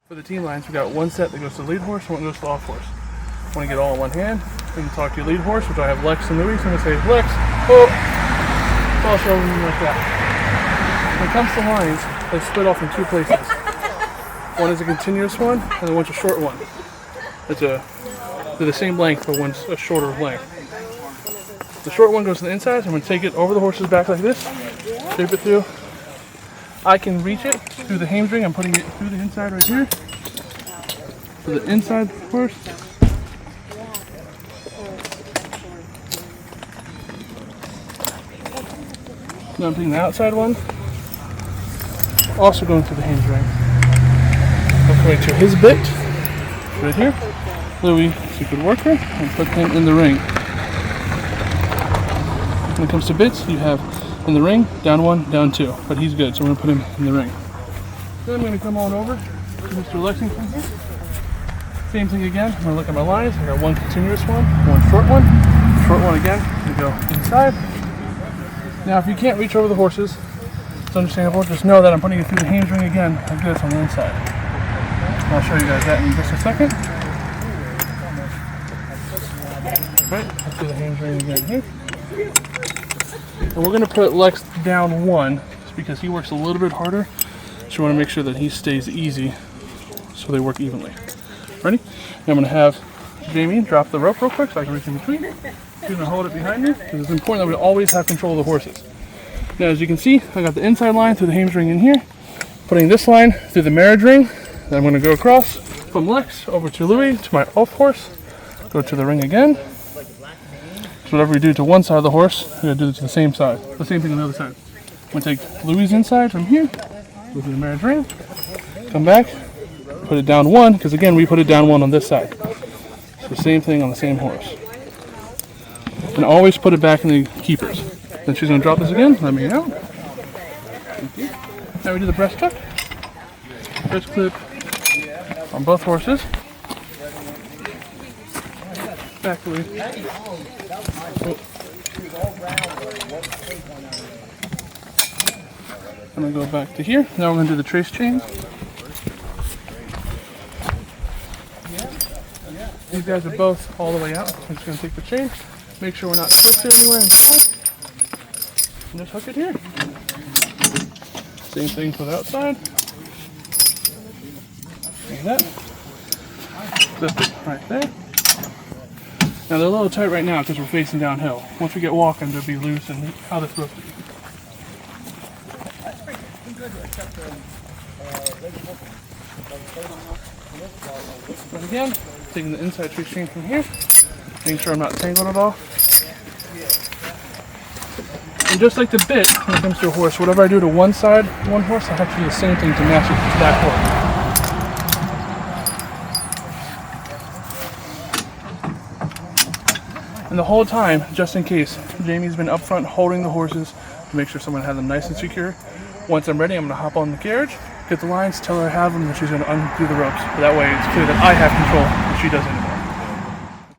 For the team lines, we got one set that goes to the lead horse and one goes to the off horse. I want to get all in one hand. We can talk to your lead horse, which I have Lex and Louis. So I'm going to say, Lex, oh, toss over me like that. When it comes to lines, they split off in two places. One is a continuous one, and then one's a short one. They're the same length, but one's a shorter length. The short one goes to the inside. I'm going to take it over the horse's back like this, shape it through. I can reach it through the hamstring. I'm putting it through the inside right here. So the inside first. Now I'm taking the outside one. Also going through the hamstring. I'm going to his bit right here. Louis is a good worker, and put him in the ring. When it comes to bits, you have in the ring, down one, down two. But he's good, so we're going to put him in the ring. Then I'm going to come on over to Mr. Lexington here. Same thing again. I'm going to look at my lines. I got one continuous one short one. Short one again. I'm going to go inside. Now, if you can't reach over the horses, it's understandable. Just know that I'm putting it through the hamstring again, like this on the inside. I'll show you guys that in just a second. Right, through the hamstring again here. And we're going to put Lex down one, just because he works a little bit harder. So you want to make sure that he stays easy, so they work evenly. Ready? Now I'm going to have Jamie drop the rope real quick, so I can reach in between. She's going to hold it behind me, because it's important that we always have control of the horses. Now, as you can see, I got the inside line through the hamstring in here, putting this line through the marriage ring. Then I'm going to go across from Lex over to Louis, to my off horse, go to the ring again. So whatever we do to one side of the horse, we're going to do it to the same side. The same thing on the other side. I'm going to take Louis' inside from here, go through the marriage ring, come back, put it down one, because again, we put it down one on this side. So same thing on the same horse. And always put it back in the keepers. Then she's going to drop this again, let me know. Thank you. Now we do the breast tuck. Breast clip on both horses. Back Louis. Oh. I'm going to go back to here. Now we're going to do the trace chain. These guys are both all the way out. I'm just going to take the chain, make sure we're not twisted anywhere inside, and just hook it here. Same thing for the outside. Like that. Clip it right there. Now they're a little tight right now because we're facing downhill. Once we get walking, they'll be loose and how they're supposed to be. But again, taking the inside trace chain from here, making sure I'm not tangled at all. And just like the bit, when it comes to a horse, whatever I do to one side, one horse, I have to do the same thing to match it to that horse. And the whole time, just in case, Jamie's been up front holding the horses to make sure someone has them nice and secure. Once I'm ready, I'm going to hop on the carriage, get the lines, tell her I have them, and she's going to undo the ropes. But that way it's clear that I have control and she doesn't anymore.